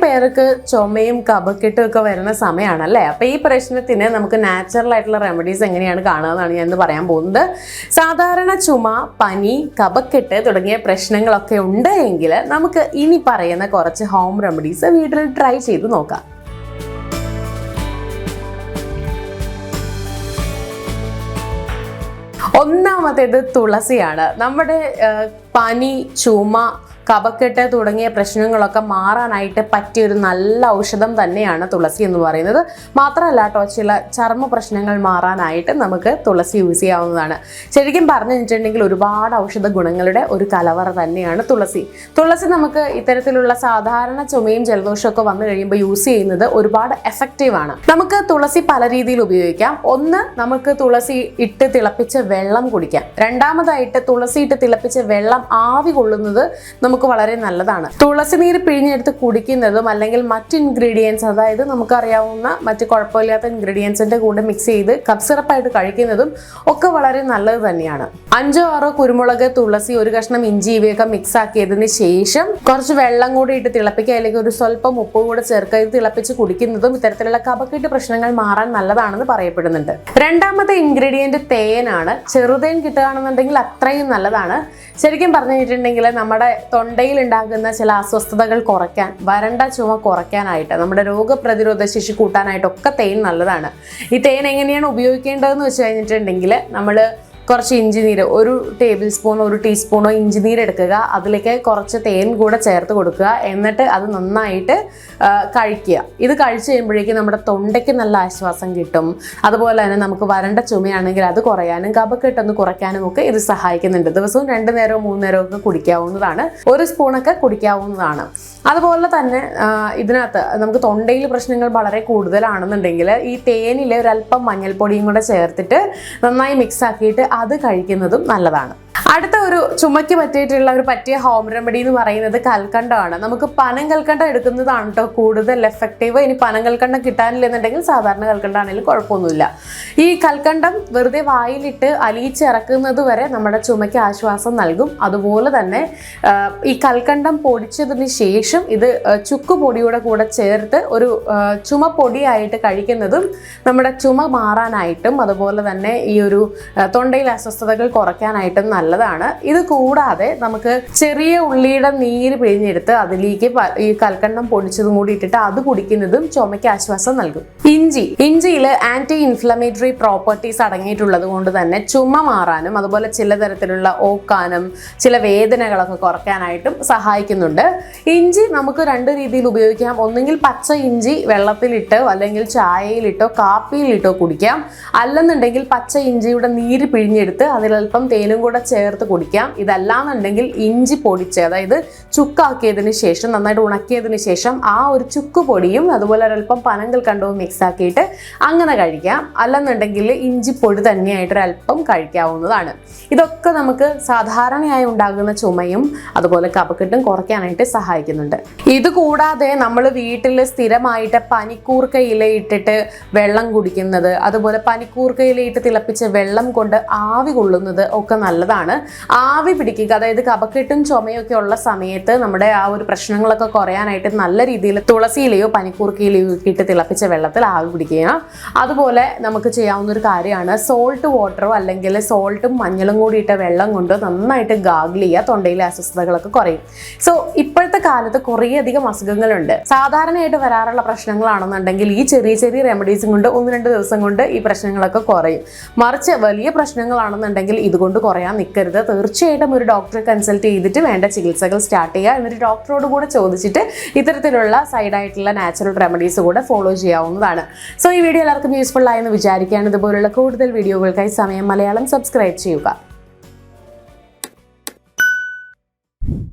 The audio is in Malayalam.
പേർക്ക് ചുമയും കഫക്കെട്ടും ഒക്കെ വരുന്ന സമയമാണല്ലേ. അപ്പോൾ ഈ പ്രശ്നത്തിന് നമുക്ക് നാച്ചുറൽ ആയിട്ടുള്ള റെമഡീസ് എങ്ങനെയാണ് കാണുകയെന്നാണ് ഞാൻ ഇന്ന് പറയാൻ പോകുന്നത്. സാധാരണ ചുമ, പനി, കഫക്കെട്ട് തുടങ്ങിയ പ്രശ്നങ്ങളൊക്കെ ഉണ്ട് എങ്കിൽ നമുക്ക് ഇനി പറയുന്ന കുറച്ച് ഹോം റെമഡീസ് വീട്ടിൽ ട്രൈ ചെയ്ത് നോക്കാം. ഒന്നാമത്തേത് തുളസിയാണ്. നമ്മുടെ പനി, ചുമ, കഫക്കെട്ട് തുടങ്ങിയ പ്രശ്നങ്ങളൊക്കെ മാറാനായിട്ട് പറ്റിയൊരു നല്ല ഔഷധം തന്നെയാണ് തുളസി എന്ന് പറയുന്നത്. മാത്രമല്ല കേട്ടോ, ചില ചർമ്മ പ്രശ്നങ്ങൾ മാറാനായിട്ട് നമുക്ക് തുളസി യൂസ് ചെയ്യാവുന്നതാണ്. ശരിക്കും പറഞ്ഞു കഴിഞ്ഞിട്ടുണ്ടെങ്കിൽ ഒരുപാട് ഔഷധ ഗുണങ്ങളുടെ ഒരു കലവറ തന്നെയാണ് തുളസി. തുളസി നമുക്ക് ഇത്തരത്തിലുള്ള സാധാരണ ചുമയും ജലദോഷമൊക്കെ വന്നു കഴിയുമ്പോൾ യൂസ് ചെയ്യുന്നത് ഒരുപാട് എഫക്റ്റീവാണ്. നമുക്ക് തുളസി പല രീതിയിൽ ഉപയോഗിക്കാം. ഒന്ന്, നമുക്ക് തുളസി ഇട്ട് തിളപ്പിച്ച വെള്ളം കുടിക്കാം. രണ്ടാമതായിട്ട് തുളസി ഇട്ട് തിളപ്പിച്ച വെള്ളം ആവി കൊള്ളുന്നത് നമുക്ക് വളരെ നല്ലതാണ്. തുളസി നീര് പിഴിഞ്ഞെടുത്ത് കുടിക്കുന്നതും അല്ലെങ്കിൽ മറ്റ് ഇൻഗ്രീഡിയൻസ്, അതായത് നമുക്കറിയാവുന്ന മറ്റ് കുഴപ്പമില്ലാത്ത ഇൻഗ്രീഡിയൻസിന്റെ കൂടെ മിക്സ് ചെയ്ത് കപ്പ് സിറപ്പായിട്ട് കഴിക്കുന്നതും ഒക്കെ വളരെ നല്ലത് തന്നെയാണ്. 5-6 കുരുമുളക്, തുളസി, ഒരു കഷ്ണം ഇഞ്ചി ഇവയൊക്കെ മിക്സ് ആക്കിയതിന് ശേഷം കുറച്ച് വെള്ളം കൂടി ഇട്ട് തിളപ്പിക്കുക, അല്ലെങ്കിൽ ഒരു സ്വല്പം ഉപ്പ് കൂടെ ചേർക്കുക. ഇത് തിളപ്പിച്ച് കുടിക്കുന്നതും ഇത്തരത്തിലുള്ള കഫക്കെട്ട് പ്രശ്നങ്ങൾ മാറാൻ നല്ലതാണെന്ന് പറയപ്പെടുന്നുണ്ട്. രണ്ടാമത്തെ ഇൻഗ്രീഡിയന്റ് തേനാണ്. ചെറുതേൻ കിട്ടുകയാണെന്നുണ്ടെങ്കിൽ അത്രയും നല്ലതാണ്. ശരിക്കും പറഞ്ഞു കഴിഞ്ഞിട്ടുണ്ടെങ്കിൽ നമ്മുടെ തൊണ്ടയിൽ ഉണ്ടാകുന്ന ചില അസ്വസ്ഥതകൾ കുറയ്ക്കാൻ, വരണ്ട ചുമ കുറയ്ക്കാനായിട്ട്, നമ്മുടെ രോഗപ്രതിരോധ ശേഷി കൂട്ടാനായിട്ടൊക്കെ തേൻ നല്ലതാണ്. ഈ തേൻ എങ്ങനെയാണ് ഉപയോഗിക്കേണ്ടതെന്ന് വെച്ച് കഴിഞ്ഞിട്ടുണ്ടെങ്കിൽ നമ്മൾ കുറച്ച് ഇഞ്ചി നീര്, 1 ടേബിൾ സ്പൂണോ 1 ടീസ്പൂണോ ഇഞ്ചി നീര് എടുക്കുക, അതിലേക്ക് കുറച്ച് തേൻ കൂടെ ചേർത്ത് കൊടുക്കുക, എന്നിട്ട് അത് നന്നായിട്ട് കഴിക്കുക. ഇത് കഴിച്ചു കഴിയുമ്പോഴേക്കും നമ്മുടെ തൊണ്ടയ്ക്ക് നല്ല ആശ്വാസം കിട്ടും. അതുപോലെ തന്നെ നമുക്ക് വരണ്ട ചുമയാണെങ്കിൽ അത് കുറയാനും കഫക്കെട്ടൊന്ന് കുറയ്ക്കാനും ഒക്കെ ഇത് സഹായിക്കുന്നുണ്ട്. ദിവസവും 2 നേരമോ 3 നേരമോ ഒക്കെ കുടിക്കാവുന്നതാണ്. 1 സ്പൂണൊക്കെ കുടിക്കാവുന്നതാണ്. അതുപോലെ തന്നെ ഇതിനകത്ത് നമുക്ക് തൊണ്ടയിൽ പ്രശ്നങ്ങൾ വളരെ കൂടുതലാണെന്നുണ്ടെങ്കിൽ ഈ തേനിൽ ഒരല്പം മഞ്ഞൾപ്പൊടിയും കൂടെ ചേർത്തിട്ട് നന്നായി മിക്സ് ആക്കിയിട്ട് അത് കഴിക്കുന്നതും നല്ലതാണ്. അടുത്ത ഒരു ചുമയ്ക്ക് പറ്റിയിട്ടുള്ള ഒരു പറ്റിയ ഹോം റെമഡി എന്ന് പറയുന്നത് കൽക്കണ്ടമാണ്. നമുക്ക് പനം കൽക്കണ്ടം എടുക്കുന്നതാണ് കേട്ടോ കൂടുതൽ എഫക്റ്റീവ്. ഇനി പനം കൽക്കണ്ടം കിട്ടാനില്ലെന്നുണ്ടെങ്കിൽ സാധാരണ കൽക്കണ്ടാണെങ്കിലും കുഴപ്പമൊന്നുമില്ല. ഈ കൽക്കണ്ടം വെറുതെ വായിലിട്ട് അലിയിച്ചിറക്കുന്നത് വരെ നമ്മുടെ ചുമയ്ക്ക് ആശ്വാസം നൽകും. അതുപോലെ തന്നെ ഈ കൽക്കണ്ടം പൊടിച്ചതിന് ശേഷം ഇത് ചുക്ക് പൊടിയുടെ കൂടെ ചേർത്ത് ഒരു ചുമ പൊടിയായിട്ട് കഴിക്കുന്നതും നമ്മുടെ ചുമ മാറാനായിട്ടും അതുപോലെ തന്നെ ഈ ഒരു തൊണ്ടയിൽ അസ്വസ്ഥതകൾ കുറയ്ക്കാനായിട്ടും നല്ലതാണ്. ഇത് കൂടാതെ നമുക്ക് ചെറിയ ഉള്ളിയുടെ നീര് പിഴിഞ്ഞെടുത്ത് അതിലേക്ക് ഈ കൽക്കണ്ടം പൊടിച്ചതും കൂടി ഇട്ടിട്ട് അത് കുടിക്കുന്നതും ചുമയ്ക്ക് ആശ്വാസം നൽകും. ഇഞ്ചിയിൽ ആന്റി ഇൻഫ്ലമേറ്ററി പ്രോപ്പർട്ടീസ് അടങ്ങിയിട്ടുള്ളത് കൊണ്ട് തന്നെ ചുമ മാറാനും അതുപോലെ ചില തരത്തിലുള്ള ഓക്കാനും ചില വേദനകളൊക്കെ കുറയ്ക്കാനായിട്ടും സഹായിക്കുന്നുണ്ട്. ഇഞ്ചി നമുക്ക് 2 രീതിയിൽ ഉപയോഗിക്കാം. ഒന്നുകിൽ പച്ച ഇഞ്ചി വെള്ളത്തിലിട്ടോ അല്ലെങ്കിൽ ചായയിലിട്ടോ കാപ്പിയിലിട്ടോ കുടിക്കാം. അല്ലെന്നുണ്ടെങ്കിൽ പച്ച ഇഞ്ചിയുടെ നീര് പിഴിഞ്ഞെടുത്ത് അതിലൽപ്പം തേനും കൂടെ ചേർത്ത് കുടിക്കാം. ഇതല്ലാന്നുണ്ടെങ്കിൽ ഇഞ്ചി പൊടിച്ച്, അതായത് ചുക്കാക്കിയതിന് ശേഷം നന്നായിട്ട് ഉണക്കിയതിന് ശേഷം ആ ഒരു ചുക്ക് പൊടിയും അതുപോലെ ഒരല്പം പനം കൽക്കണ്ടവും മിക്സ് ആക്കിയിട്ട് അങ്ങനെ കഴിക്കാം. അല്ലെന്നുണ്ടെങ്കിൽ ഇഞ്ചി പൊടി തന്നെയായിട്ട് ഒരല്പം കഴിക്കാവുന്നതാണ്. ഇതൊക്കെ നമുക്ക് സാധാരണയായി ഉണ്ടാകുന്ന ചുമയും അതുപോലെ കഫക്കെട്ടും കുറയ്ക്കാനായിട്ട് സഹായിക്കുന്നുണ്ട്. ഇത് കൂടാതെ നമ്മൾ വീട്ടിൽ സ്ഥിരമായിട്ട് പനിക്കൂർക്ക ഇലയിട്ടിട്ട് വെള്ളം കുടിക്കുന്നത്, അതുപോലെ പനിക്കൂർക്ക ഇലയിട്ട് തിളപ്പിച്ച വെള്ളം കൊണ്ട് ആവി കൊള്ളുന്നത് ഒക്കെ നല്ലതാണ്. ആവി പിടിക്കുക, അതായത് കഫക്കെട്ടും ചുമയൊക്കെ ഉള്ള സമയത്ത് നമ്മുടെ ആ ഒരു പ്രശ്നങ്ങളൊക്കെ കുറയാനായിട്ട് നല്ല രീതിയിൽ തുളസിയിലെയോ പനിക്കൂർക്കയിലെയോ ഇട്ട് തിളപ്പിച്ച വെള്ളത്തിൽ ആവി പിടിക്കുക. അതുപോലെ നമുക്ക് ചെയ്യാവുന്ന ഒരു കാര്യമാണ് സോൾട്ട് വാട്ടറോ അല്ലെങ്കിൽ സോൾട്ടും മഞ്ഞളും കൂടി ഇട്ട വെള്ളം കൊണ്ട് നന്നായിട്ട് ഗാഗിൾ ചെയ്യുക. തൊണ്ടയിലെ അസ്വസ്ഥതകളൊക്കെ കുറയും. സോ ഇപ്പോഴത്തെ കാലത്ത് കുറേയധികം അസുഖങ്ങളുണ്ട്. സാധാരണയായിട്ട് വരാറുള്ള പ്രശ്നങ്ങളാണെന്നുണ്ടെങ്കിൽ ഈ ചെറിയ ചെറിയ റെമഡീസും കൊണ്ട് 1-2 ദിവസം കൊണ്ട് ഈ പ്രശ്നങ്ങളൊക്കെ കുറയും. മറിച്ച് വലിയ പ്രശ്നങ്ങളാണെന്നുണ്ടെങ്കിൽ ഇതുകൊണ്ട് കുറയാൻ നിൽക്കരുത്. തീർച്ചയായിട്ടും ഒരു ഡോക്ടറെ കൺസൾട്ട് ചെയ്തിട്ട് വേണ്ട ചികിത്സകൾ സ്റ്റാർട്ട് ചെയ്യുക. എന്നിട്ട് ഡോക്ടറോട് കൂടെ ചോദിച്ചിട്ട് ഇത്തരത്തിലുള്ള സൈഡായിട്ടുള്ള നാച്ചുറൽ റെമഡീസ് കൂടെ ഫോളോ ചെയ്യാവുന്നതാണ്. സോ ഈ വീഡിയോ എല്ലാവർക്കും യൂസ്ഫുൾ ആയെന്ന് വിചാരിക്കുകയാണ്. ഇതുപോലുള്ള കൂടുതൽ വീഡിയോകൾക്കായി സമയം മലയാളം സബ്സ്ക്രൈബ് ചെയ്യുക.